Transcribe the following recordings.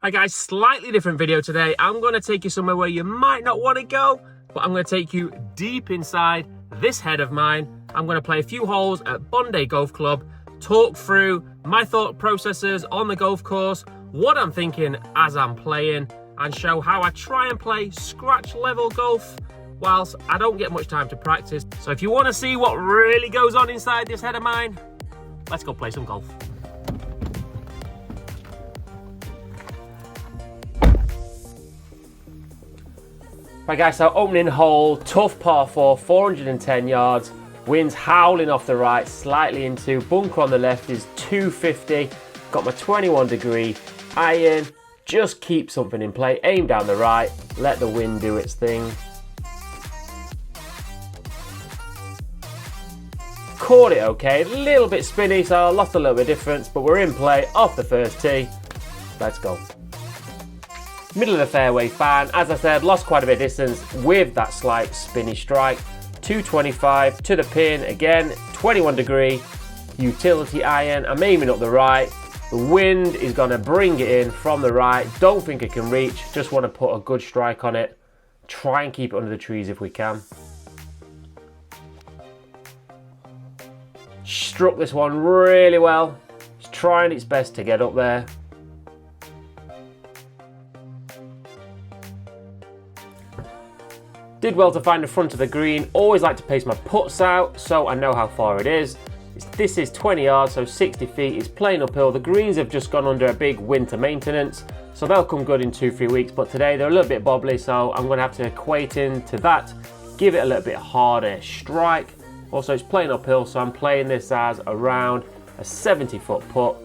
Hi guys, slightly different video today. I'm going to take you somewhere where you might not want to go, but I'm going to take you deep inside this head of mine. I'm going to play a few holes at Bondi Golf Club, talk through my thought processes on the golf course, what I'm thinking as I'm playing, and show how I try and play scratch level golf whilst I don't get much time to practice. So if you want to see what really goes on inside this head of mine, let's go play some golf. Right guys, so opening hole, tough par 4, 410 yards, winds howling off the right, slightly into, bunker on the left is 250, got my 21 degree iron, just keep something in play, aim down the right, let the wind do its thing. Caught it okay, a little bit spinny, so I lost a little bit of difference, but we're in play off the first tee. Let's go. Middle of the fairway, fine. As I said, lost quite a bit of distance with that slight spinny strike. 225 to the pin, again, 21 degree, utility iron. I'm aiming up the right. The wind is gonna bring it in from the right. Don't think it can reach, just wanna put a good strike on it. Try and keep it under the trees if we can. Struck this one really well. It's trying its best to get up there. Did well to find the front of the green. Always like to pace my putts out so I know how far it is. This is 20 yards, so 60 feet. It's playing uphill. The greens have just gone under a big winter maintenance, so they'll come good in 2-3 weeks. But today they're a little bit bobbly, so I'm gonna have to equate into that. Give it a little bit harder strike. Also, it's playing uphill, so I'm playing this as around a 70-foot putt.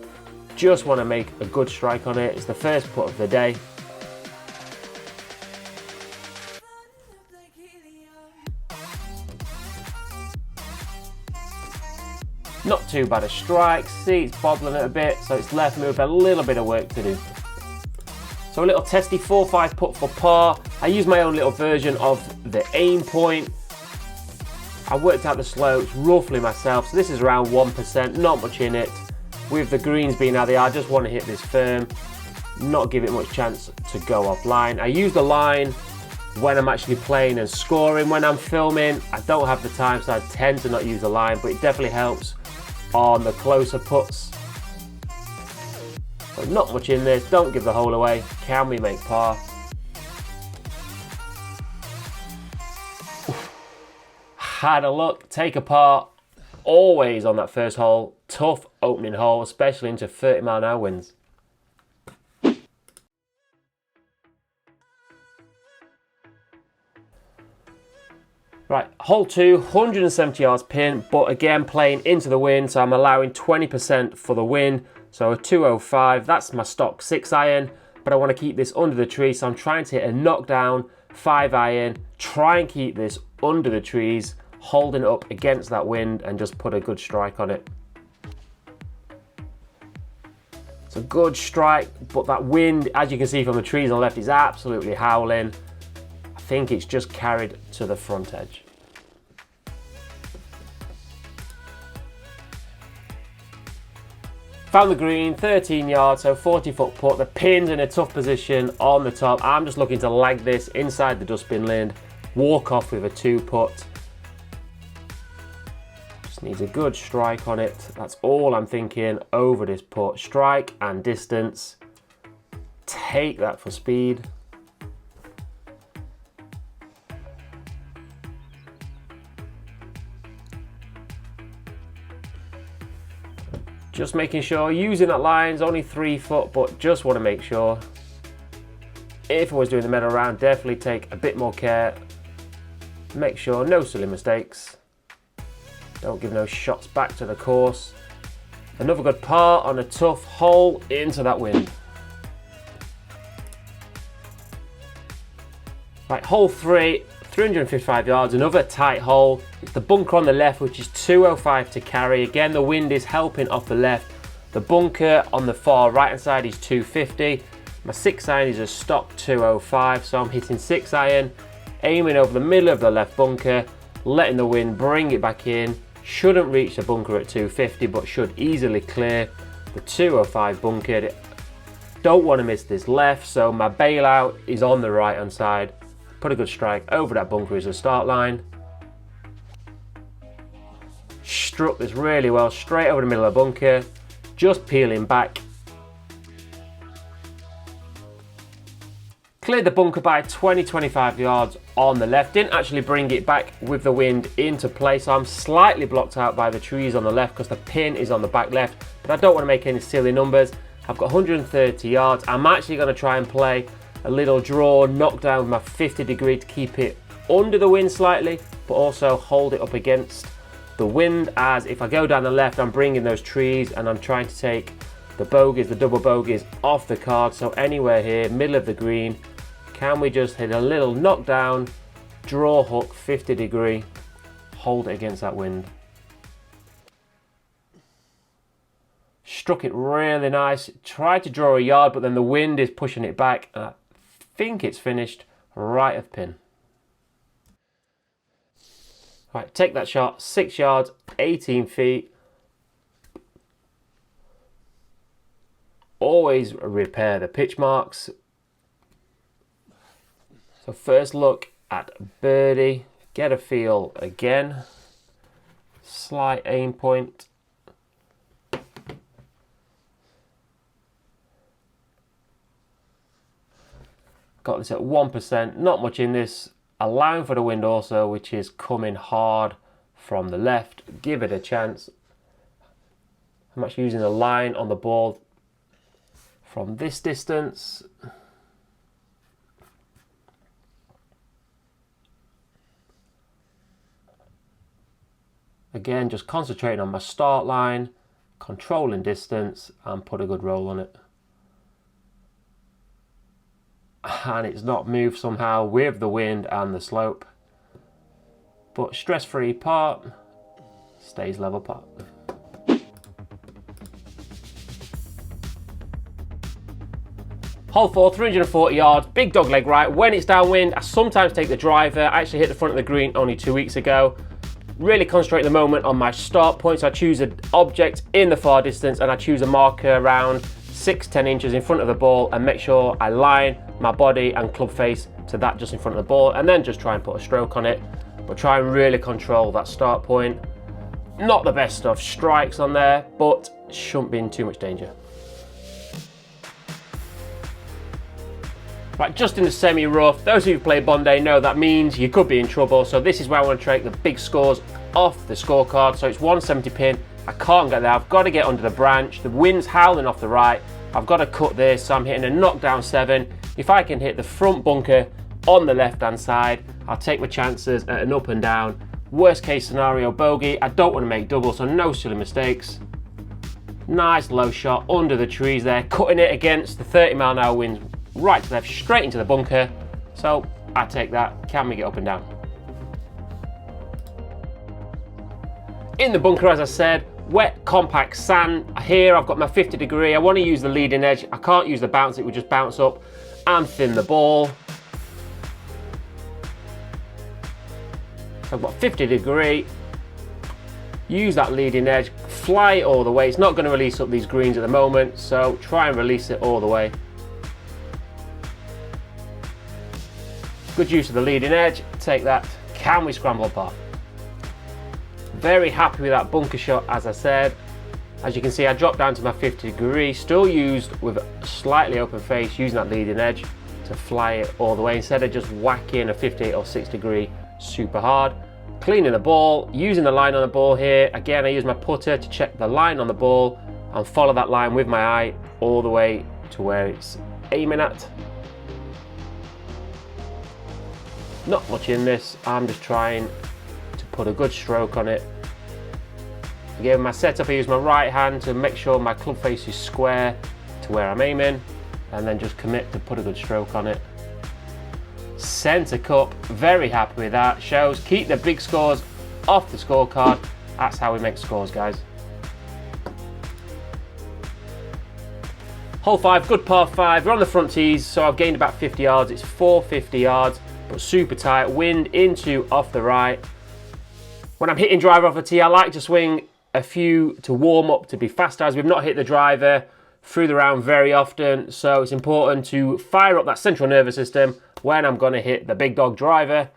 Just wanna make a good strike on it. It's the first putt of the day. Not too bad a strike, see it's bobbling it a bit, so it's left me with a little bit of work to do. So a little testy 4-5 putt for par. I use my own little version of the aim point. I worked out the slopes roughly myself, so this is around 1%, not much in it. With the greens being how they are, I just want to hit this firm, not give it much chance to go offline. I use the line when I'm actually playing and scoring. When I'm filming, I don't have the time, so I tend to not use the line, but it definitely helps on the closer putts. But not much in this, don't give the hole away. Can we make par? Oof. Had a look, take a par, always on that first hole. Tough opening hole, especially into 30-mile-an-hour winds. Right, hole 2, 170 yards pin, but again playing into the wind, so I'm allowing 20% for the wind. So a 205, that's my stock 6 iron, but I want to keep this under the tree, so I'm trying to hit a knockdown 5 iron, try and keep this under the trees, holding it up against that wind and just put a good strike on it. It's a good strike, but that wind, as you can see from the trees on the left, is absolutely howling. I think it's just carried to the front edge. Found the green, 13 yards, so 40-foot putt. The pin's in a tough position on the top. I'm just looking to lag this inside the dustbin lid, walk off with a 2-putt. Just needs a good strike on it. That's all I'm thinking over this putt. Strike and distance. Take that for speed. Just making sure, using that line's only 3 foot, but just want to make sure. If I was doing the medal round, definitely take a bit more care. Make sure, no silly mistakes. Don't give no shots back to the course. Another good par on a tough hole into that wind. Right, hole 3, 355 yards, another tight hole. It's the bunker on the left, which is 205 to carry. Again, the wind is helping off the left. The bunker on the far right hand side is 250. My 6 iron is a stock 205, so I'm hitting 6 iron, aiming over the middle of the left bunker, letting the wind bring it back in. Shouldn't reach the bunker at 250, but should easily clear the 205 bunker. don't want to miss this left, so my bailout is on the right hand side. Put a good strike over that bunker as a start line. Struck this really well, straight over the middle of the bunker, just peeling back. Cleared the bunker by 20-25 yards on the left. Didn't actually bring it back with the wind into play, so I'm slightly blocked out by the trees on the left because the pin is on the back left, but I don't want to make any silly numbers. I've got 130 yards. I'm actually going to try and play a little draw, knock down with my 50 degree to keep it under the wind slightly, but also hold it up against the wind, as if I go down the left, I'm bringing those trees and I'm trying to take the bogeys, the double bogeys off the card. So anywhere here, middle of the green, can we just hit a little knockdown, draw hook, 50 degree, hold it against that wind. Struck it really nice, tried to draw a yard, but then the wind is pushing it back, and I think it's finished right of pin. Right, take that shot, 6 yards, 18 feet. Always repair the pitch marks. So first look at birdie, get a feel again, slight aim point. Got this at 1%, not much in this, allowing for the wind also, which is coming hard from the left. Give it a chance. I'm actually using a line on the ball from this distance. Again, just concentrating on my start line, controlling distance, and put a good roll on it. And it's not moved somehow with the wind and the slope. But stress-free part, stays level part. Hole 4, 340 yards, big dog leg right. When it's downwind, I sometimes take the driver. I actually hit the front of the green only 2 weeks ago. Really concentrate the moment on my start point. So I choose an object in the far distance and I choose a marker around 6-10 inches in front of the ball and make sure I line my body and club face to that just in front of the ball, and then just try and put a stroke on it, but try and really control that start point. Not the best stuff, strikes on there, but shouldn't be in too much danger. Right, just in the semi-rough, those who've played Bondi know that means you could be in trouble, so this is where I want to take the big scores off the scorecard. So it's 170 pin, I can't get there, I've got to get under the branch, the wind's howling off the right, I've got to cut this, so I'm hitting a knockdown 7. If I can hit the front bunker on the left hand side, I'll take my chances at an up and down. Worst case scenario bogey, I don't want to make double, so no silly mistakes. Nice low shot under the trees there, cutting it against the 30-mile-an-hour wind, right to left, straight into the bunker. So I take that, can we get up and down? In the bunker, as I said, wet, compact sand. Here I've got my 50 degree. I want to use the leading edge. I can't use the bounce, it would just bounce up and thin the ball. So I've got 50 degree. Use that leading edge, fly it all the way. It's not going to release up these greens at the moment, so try and release it all the way. Good use of the leading edge, take that. Can we scramble apart? Very happy with that bunker shot, as I said. As you can see, I dropped down to my 50 degree, still used with a slightly open face, using that leading edge to fly it all the way instead of just whacking a 58 or 6 degree super hard. Cleaning the ball, using the line on the ball here. Again, I use my putter to check the line on the ball and follow that line with my eye all the way to where it's aiming at. Not much in this, I'm just trying to put a good stroke on it. Again, my setup, I use my right hand to make sure my club face is square to where I'm aiming, and then just commit to put a good stroke on it. Centre cup, very happy with that. Shows keep the big scores off the scorecard. That's how we make scores, guys. Hole 5, good par 5. We're on the front tees, so I've gained about 50 yards. It's 450 yards, but super tight. Wind into off the right. When I'm hitting driver off the tee, I like to swing a few to warm up, to be faster, as we've not hit the driver through the round very often, so it's important to fire up that central nervous system when I'm going to hit the big dog driver.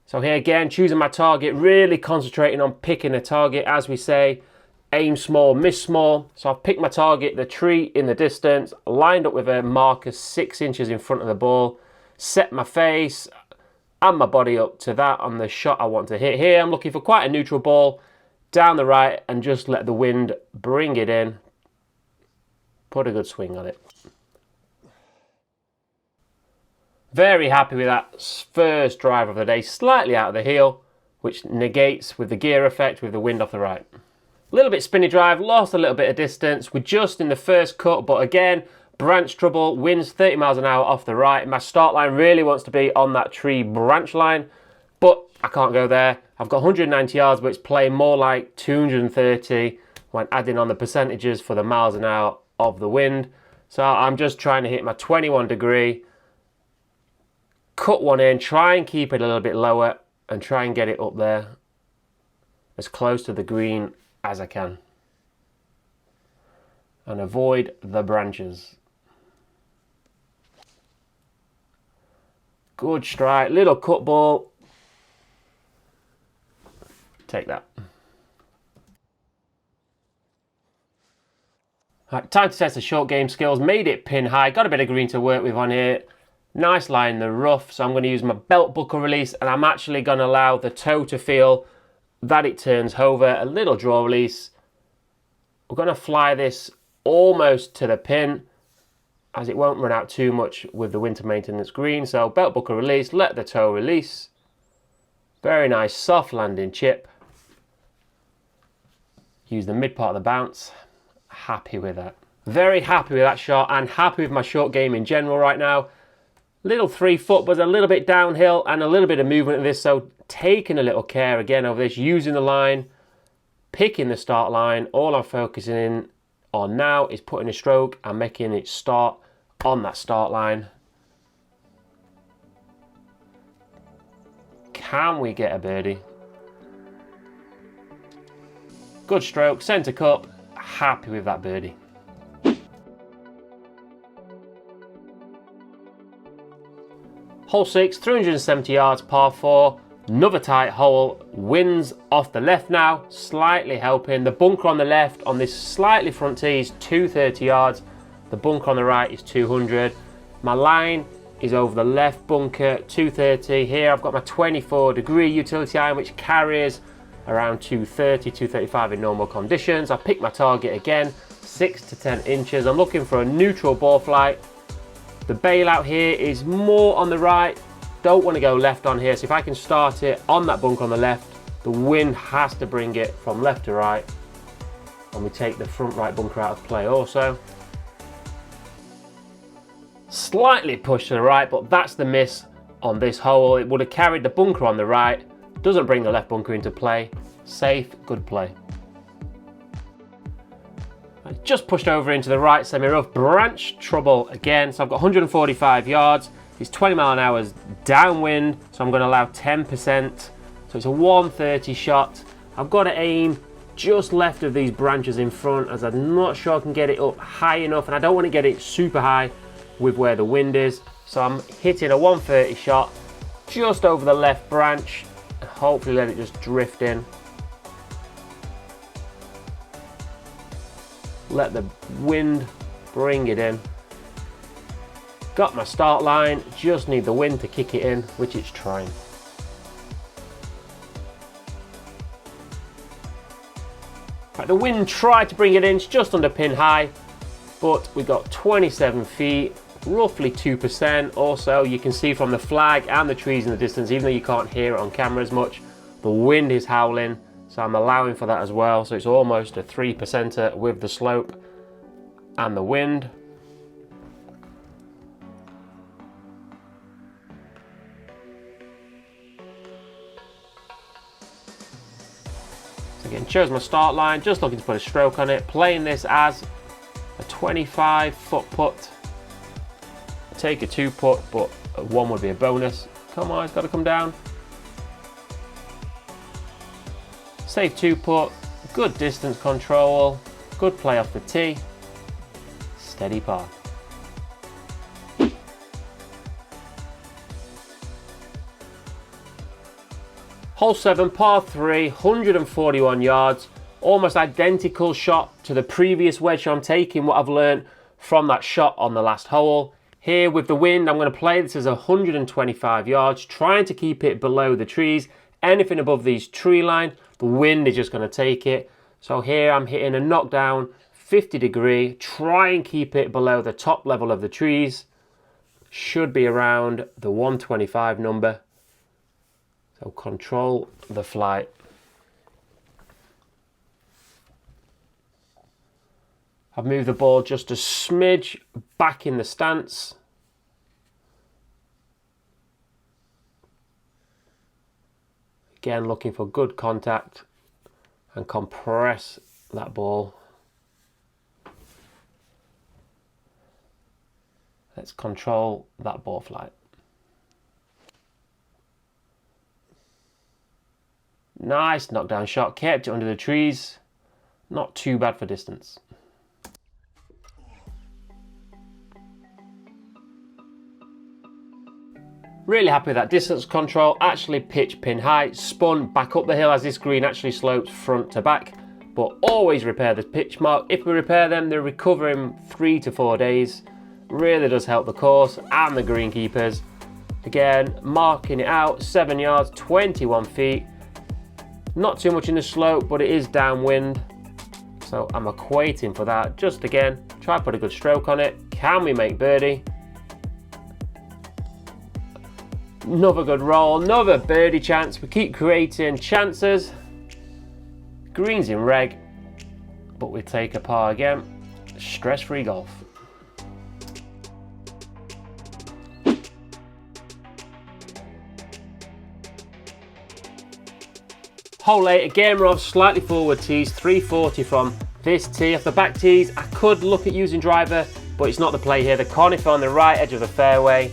So here again, choosing my target, really concentrating on picking a target, as we say, aim small, miss small. So I've picked my target, the tree in the distance, lined up with a marker 6 inches in front of the ball, set my face and my body up to that on the shot I want to hit. Here I'm looking for quite a neutral ball down the right and just let the wind bring it in. Put a good swing on it. Very happy with that first drive of the day, slightly out of the heel, which negates with the gear effect with the wind off the right. A little bit spinny drive, lost a little bit of distance. We're just in the first cut, but again, branch trouble, winds 30 miles an hour off the right. My start line really wants to be on that tree branch line, but I can't go there. I've got 190 yards, but it's playing more like 230 when adding on the percentages for the miles an hour of the wind. So I'm just trying to hit my 21 degree, cut one in, try and keep it a little bit lower and try and get it up there as close to the green as I can. And avoid the branches. Good strike, little cut ball. Take that. Right, time to test the short game skills. Made it pin high, got a bit of green to work with on here. Nice line in the rough, so I'm going to use my belt buckle release and I'm actually going to allow the toe to feel that it turns over. A little draw release. We're going to fly this almost to the pin as it won't run out too much with the winter maintenance green. So belt buckle release, let the toe release. Very nice soft landing chip. Use the mid part of the bounce. Happy with that. Very happy with that shot and happy with my short game in general right now. Little 3 foot, but a little bit downhill and a little bit of movement in this, so taking a little care again over this, using the line, picking the start line. All I'm focusing in on now is putting a stroke and making it start on that start line. Can we get a birdie? Good stroke, centre cup, happy with that birdie. Hole 6, 370 yards, par 4, another tight hole, winds off the left now, slightly helping. The bunker on the left on this slightly front tee is 230 yards, the bunker on the right is 200. My line is over the left bunker, 230. Here I've got my 24 degree utility iron, which carries around 230, 235 in normal conditions. I pick my target again, 6 to 10 inches. I'm looking for a neutral ball flight. The bailout here is more on the right. Don't want to go left on here. So if I can start it on that bunker on the left, the wind has to bring it from left to right. And we take the front right bunker out of play also. Slightly pushed to the right, but that's the miss on this hole. It would have carried the bunker on the right. Doesn't bring the left bunker into play. Safe, good play. I just pushed over into the right semi-rough, branch trouble again. So I've got 145 yards. It's 20 mile an hour downwind, so I'm going to allow 10%. So it's a 130 shot. I've got to aim just left of these branches in front, as I'm not sure I can get it up high enough, and I don't want to get it super high with where the wind is. So I'm hitting a 130 shot just over the left branch, and hopefully let it just drift in. Let the wind bring it in. Got my start line, just need the wind to kick it in, which it's trying. Right, the wind tried to bring it in, it's just under pin high, but we got 27 feet, roughly 2%. Also, you can see from the flag and the trees in the distance, even though you can't hear it on camera as much, the wind is howling. So I'm allowing for that as well. So it's almost a 3%er with the slope and the wind. So again, chose my start line, just looking to put a stroke on it, playing this as a 25 foot putt. Take a 2 putt, but a 1 would be a bonus. Come on, it's got to come down. Safe 2 putt, good distance control, good play off the tee. steady par. Hole 7, par 3, 141 yards. Almost identical shot to the previous wedge. So I'm taking what I've learned from that shot on the last hole. Here with the wind, I'm going to play this as 125 yards, trying to keep it below the trees. Anything above these tree line, the wind is just going to take it. So here I'm hitting a knockdown 50 degree, try and keep it below the top level of the trees. Should be around the 125 number. So control the flight. I've moved the ball just a smidge back in the stance. Again, looking for good contact and compress that ball. Let's control that ball flight. Nice knockdown shot, kept it under the trees. Not too bad for distance. Really happy with that distance control. Actually pitch pin high, spun back up the hill as this green actually slopes front to back. But always repair the pitch mark. If we repair them, they recover in 3 to 4 days. Really does help the course and the greenkeepers. Again, marking it out, 7 yards, 21 feet. Not too much in the slope, but it is downwind. So I'm equating for that. Just again, try to put a good stroke on it. Can we make birdie? Another good roll, another birdie chance. We keep creating chances. Green's in reg, but we take a par again. Stress-free golf. Hole 8, again we're off slightly forward tees, 340 from this tee. Off the back tees, I could look at using driver, but it's not the play here. The conifer on the right edge of the fairway,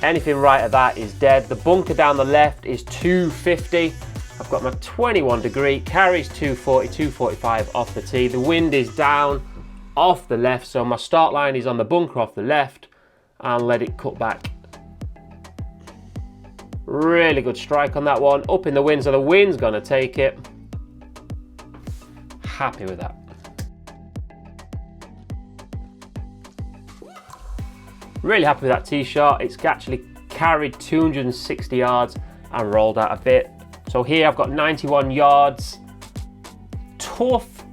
anything right of that is dead. The bunker down the left is 250. I've got my 21 degree, carries 240, 245 off the tee. The wind is down off the left, so my start line is on the bunker off the left, and let it cut back. Really good strike on that one, up in the wind, so the wind's gonna take it. Happy with that. Really happy with that tee shot. It's actually carried 260 yards and rolled out a bit. So here I've got 91 yards. Tough,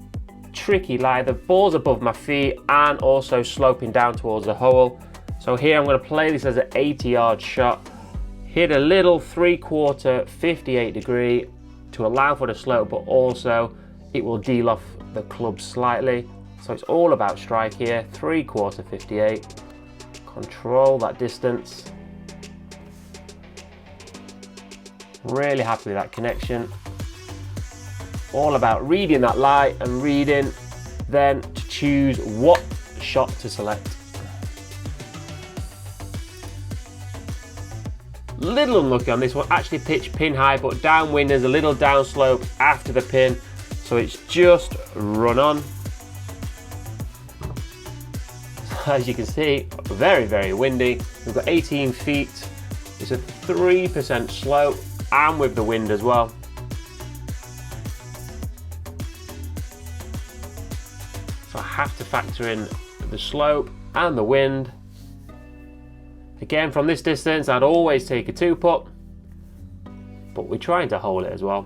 tricky lie. The ball's above my feet and also sloping down towards the hole. So here I'm gonna play this as an 80-yard shot. Hit a little 3/4 58 degree to allow for the slope, but also it will deal off the club slightly. So it's all about strike here, 3/4 58. Control that distance. Really happy with that connection. All about reading that lie and reading then to choose what shot to select. Little unlucky on this one, actually pitched pin high, but downwind, there's a little downslope after the pin, so it's just run on. As you can see, very, very windy. We've got 18 feet. It's a 3% slope, and with the wind as well. So I have to factor in the slope and the wind. Again, from this distance, I'd always take a 2-putt, but we're trying to hold it as well.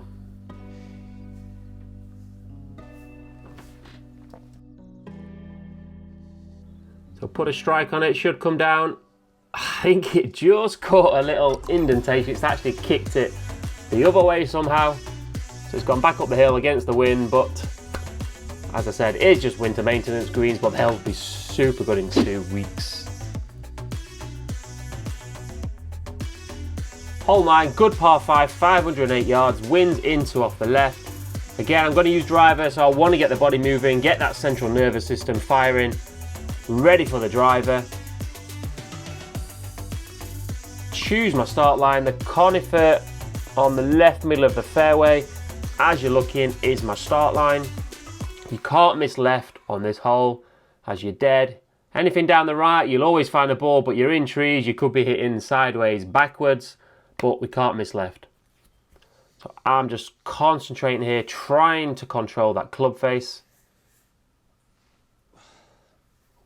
So put a strike on it, should come down. I think it just caught a little indentation. It's actually kicked it the other way somehow. So it's gone back up the hill against the wind, but as I said, it's just winter maintenance greens, but they'll be super good in 2 weeks. Hole 9, good par 5, 508 yards, winds into off the left. Again, I'm going to use driver, so I want to get the body moving, get that central nervous system firing, ready for the driver. Choose my start line. The conifer on the left middle of the fairway, as you're looking, is my start line. You can't miss left on this hole, as you're dead. Anything down the right, you'll always find a ball, but you're in trees, you could be hitting sideways, backwards, but we can't miss left. So I'm just concentrating here, trying to control that club face.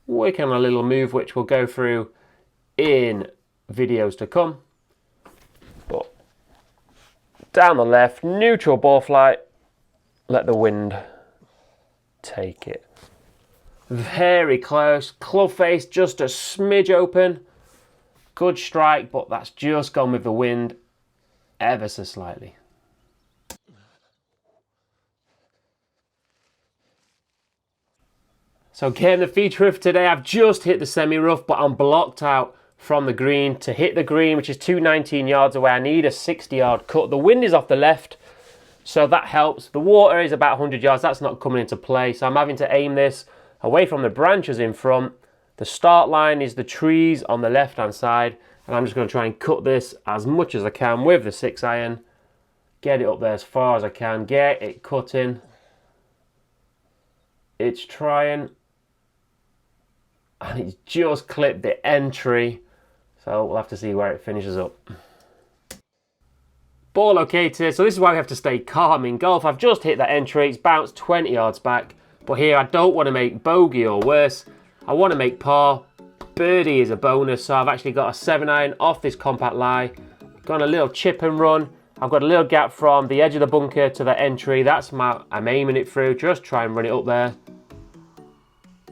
Working on a little move which we'll go through in videos to come. But down the left, neutral ball flight, let the wind take it. Very close, club face just a smidge open. Good strike, but that's just gone with the wind ever so slightly. So again, the feature of today, I've just hit the semi-rough, but I'm blocked out from the green. To hit the green, which is 219 yards away, I need a 60-yard cut. The wind is off the left, so that helps. The water is about 100 yards, that's not coming into play, so I'm having to aim this away from the branches in front. The start line is the trees on the left-hand side, and I'm just going to try and cut this as much as I can with the 6-iron. Get it up there as far as I can, get it cutting. It's trying, and it's just clipped the entry, so we'll have to see where it finishes up. Ball located, so this is why we have to stay calm in golf. I've just hit that entry, it's bounced 20 yards back, but here I don't want to make bogey or worse. I want to make par. Birdie is a bonus, so I've actually got a 7-iron off this compact lie. Got a little chip and run. I've got a little gap from the edge of the bunker to the entry. That's I'm aiming it through, just try and run it up there.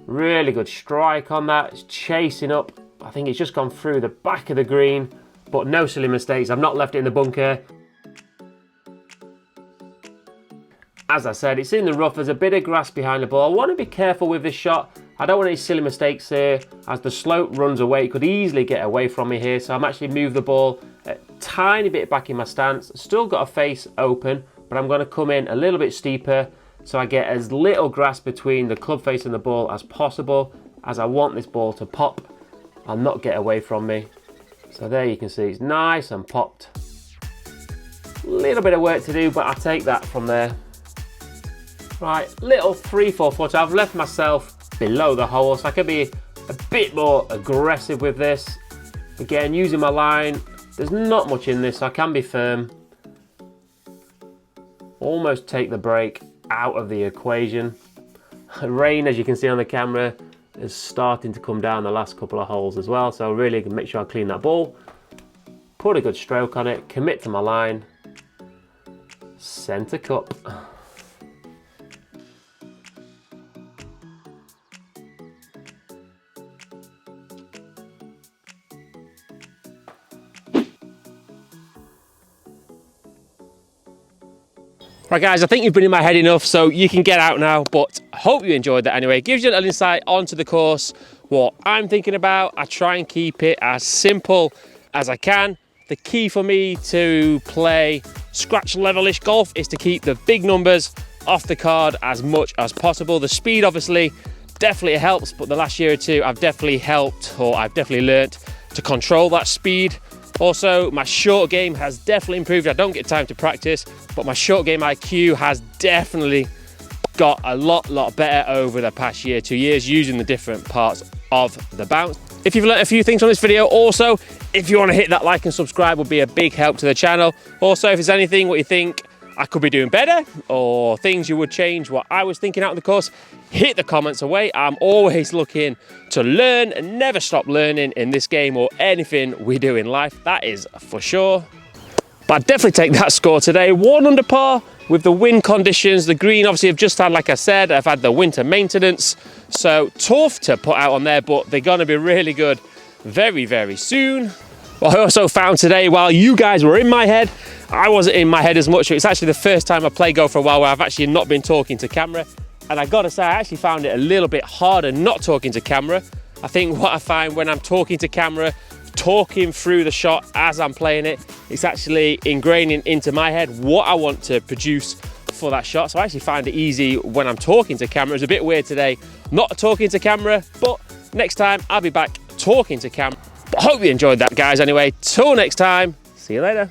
Really good strike on that, it's chasing up. I think it's just gone through the back of the green, but no silly mistakes. I've not left it in the bunker. As I said, it's in the rough, there's a bit of grass behind the ball. I want to be careful with this shot. I don't want any silly mistakes here. As the slope runs away, it could easily get away from me here, so I'm actually moved the ball a tiny bit back in my stance. Still got a face open, but I'm going to come in a little bit steeper so I get as little grass between the club face and the ball as possible, as I want this ball to pop and not get away from me. So there you can see it's nice and popped. Little bit of work to do, but I take that from there. Right, little 3-4 footer. I've left myself below the hole, so I can be a bit more aggressive with this. Again, using my line, there's not much in this, so I can be firm. Almost take the break out of the equation. Rain, as you can see on the camera, is starting to come down the last couple of holes as well, so really make sure I clean that ball. Put a good stroke on it, commit to my line. Centre cup. Right guys, I think you've been in my head enough, so you can get out now, but I hope you enjoyed that anyway. It gives you a little insight onto the course, what I'm thinking about. I try and keep it as simple as I can. The key for me to play scratch level-ish golf is to keep the big numbers off the card as much as possible. The speed obviously definitely helps, but the last year or two I've definitely learnt to control that speed. Also, my short game has definitely improved. I don't get time to practice, but my short game IQ has definitely got a lot better over the past year, 2 years, using the different parts of the bounce. If you've learned a few things from this video, also, if you want to hit that like and subscribe, would be a big help to the channel. Also, if there's anything what you think I could be doing better, or things you would change what I was thinking out of the course, hit the comments away. I'm always looking to learn and never stop learning in this game or anything we do in life, that is for sure. But I'd definitely take that score today. 1 under par with the wind conditions. The green obviously I've just had, like I said, I've had the winter maintenance, so tough to put out on there, but they're going to be really good very soon. Well, I also found today, while you guys were in my head, I wasn't in my head as much. It's actually the first time I play golf for a while where I've actually not been talking to camera. And I gotta say, I actually found it a little bit harder not talking to camera. I think what I find when I'm talking to camera, talking through the shot as I'm playing it, it's actually ingraining into my head what I want to produce for that shot. So I actually find it easy when I'm talking to camera. It's a bit weird today not talking to camera, but next time I'll be back talking to camera. But I hope you enjoyed that, guys. Anyway, till next time, see you later.